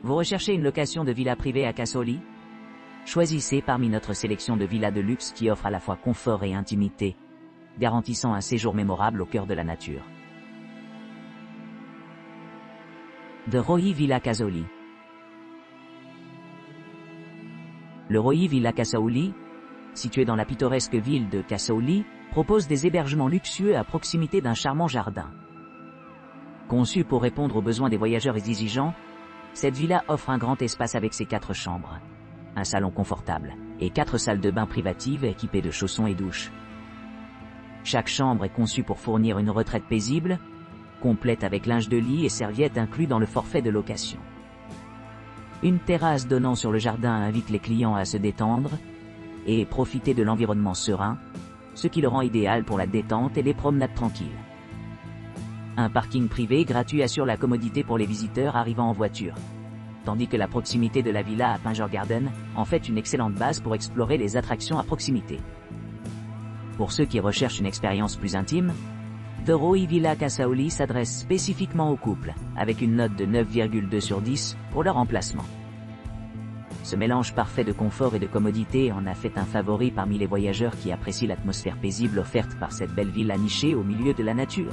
Vous recherchez une location de villa privée à Kasauli? Choisissez parmi notre sélection de villas de luxe qui offrent à la fois confort et intimité, garantissant un séjour mémorable au cœur de la nature. The Roi Villa Kasauli. Le Roi Villa Kasauli, situé dans la pittoresque ville de Kasauli, propose des hébergements luxueux à proximité d'un charmant jardin. Conçue pour répondre aux besoins des voyageurs exigeants, cette villa offre un grand espace avec ses 4 chambres, un salon confortable et 4 salles de bain privatives équipées de chaussons et douches. Chaque chambre est conçue pour fournir une retraite paisible, complète avec linge de lit et serviettes inclus dans le forfait de location. Une terrasse donnant sur le jardin invite les clients à se détendre et profiter de l'environnement serein, ce qui le rend idéal pour la détente et les promenades tranquilles. Un parking privé gratuit assure la commodité pour les visiteurs arrivant en voiture, tandis que la proximité de la villa à Pinjor Garden en fait une excellente base pour explorer les attractions à proximité. Pour ceux qui recherchent une expérience plus intime, The Roi Villa Kasauli s'adresse spécifiquement aux couples, avec une note de 9,2 sur 10 pour leur emplacement. Ce mélange parfait de confort et de commodité en a fait un favori parmi les voyageurs qui apprécient l'atmosphère paisible offerte par cette belle villa nichée au milieu de la nature.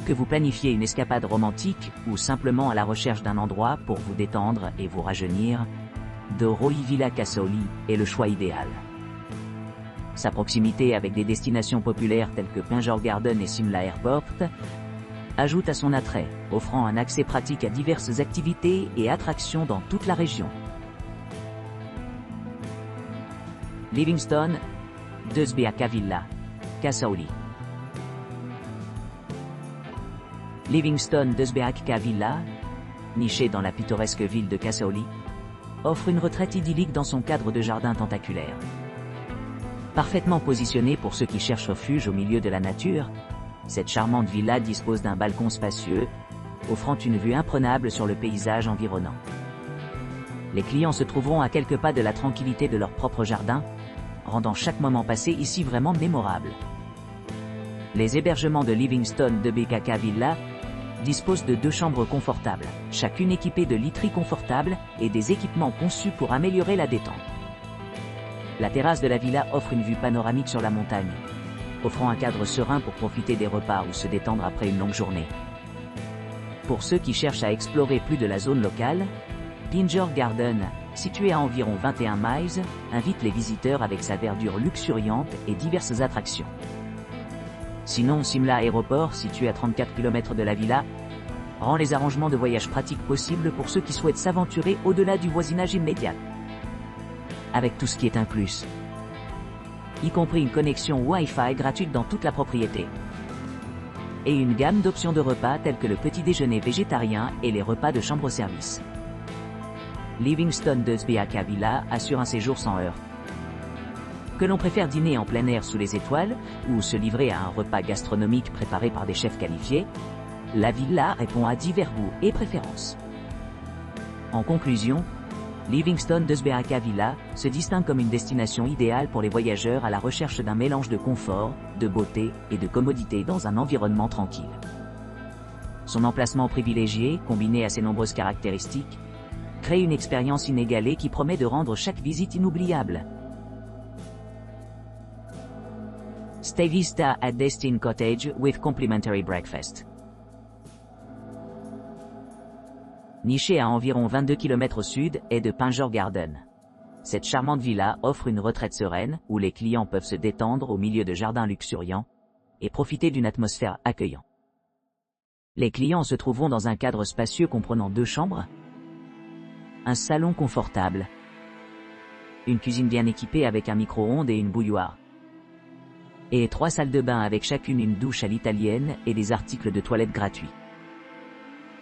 Que vous planifiez une escapade romantique ou simplement à la recherche d'un endroit pour vous détendre et vous rajeunir, The Roi Villa Kasauli est le choix idéal. Sa proximité avec des destinations populaires telles que Pinjor Garden et Simla Airport ajoute à son attrait, offrant un accès pratique à diverses activités et attractions dans toute la région. Livingstone, Desbeaka Villa, Kasauli. Livingstone Desbeaka Villa, nichée dans la pittoresque ville de Kasauli, offre une retraite idyllique dans son cadre de jardin tentaculaire. Parfaitement positionnée pour ceux qui cherchent refuge au milieu de la nature, cette charmante villa dispose d'un balcon spacieux, offrant une vue imprenable sur le paysage environnant. Les clients se trouveront à quelques pas de la tranquillité de leur propre jardin, rendant chaque moment passé ici vraiment mémorable. Les hébergements de Livingstone Desbeaka Villa disposent de 2 chambres confortables, chacune équipée de literies confortables et des équipements conçus pour améliorer la détente. La terrasse de la villa offre une vue panoramique sur la montagne, offrant un cadre serein pour profiter des repas ou se détendre après une longue journée. Pour ceux qui cherchent à explorer plus de la zone locale, Pinjor Garden, situé à environ 21 miles, invite les visiteurs avec sa verdure luxuriante et diverses attractions. Sinon, Simla Airport, situé à 34 km de la villa, rend les arrangements de voyage pratiques possibles pour ceux qui souhaitent s'aventurer au-delà du voisinage immédiat. Avec tout ce qui est inclus, y compris une connexion Wi-Fi gratuite dans toute la propriété, et une gamme d'options de repas tels que le petit déjeuner végétarien et les repas de chambre-service. Livingstone Desbeaka Villa assure un séjour sans heurts. Que l'on préfère dîner en plein air sous les étoiles, ou se livrer à un repas gastronomique préparé par des chefs qualifiés, la villa répond à divers goûts et préférences. En conclusion, Livingstone Desbeaka Villa se distingue comme une destination idéale pour les voyageurs à la recherche d'un mélange de confort, de beauté et de commodité dans un environnement tranquille. Son emplacement privilégié, combiné à ses nombreuses caractéristiques, crée une expérience inégalée qui promet de rendre chaque visite inoubliable. Stay Vista at Destin Cottage with complimentary breakfast. Nichée à environ 22 km au sud est de Pinjor Garden. Cette charmante villa offre une retraite sereine où les clients peuvent se détendre au milieu de jardins luxuriants et profiter d'une atmosphère accueillante. Les clients se trouveront dans un cadre spacieux comprenant 2 chambres, un salon confortable, une cuisine bien équipée avec un micro-ondes et une bouilloire, et 3 salles de bain avec chacune une douche à l'italienne et des articles de toilette gratuits.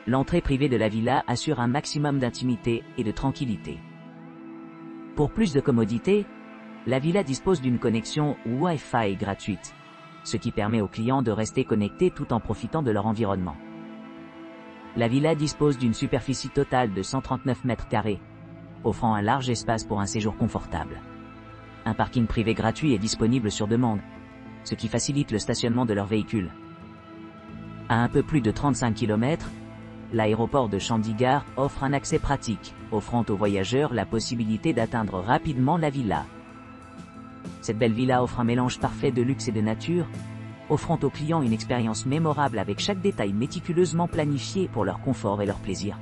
L'entrée privée de la villa assure un maximum d'intimité et de tranquillité. Pour plus de commodité, la villa dispose d'une connexion Wi-Fi gratuite, ce qui permet aux clients de rester connectés tout en profitant de leur environnement. La villa dispose d'une superficie totale de 139 mètres carrés, offrant un large espace pour un séjour confortable. Un parking privé gratuit est disponible sur demande, ce qui facilite le stationnement de leurs véhicules. À un peu plus de 35 km, L'aéroport de Chandigarh offre un accès pratique, offrant aux voyageurs la possibilité d'atteindre rapidement la villa. Cette belle villa offre un mélange parfait de luxe et de nature, offrant aux clients une expérience mémorable avec chaque détail méticuleusement planifié pour leur confort et leur plaisir.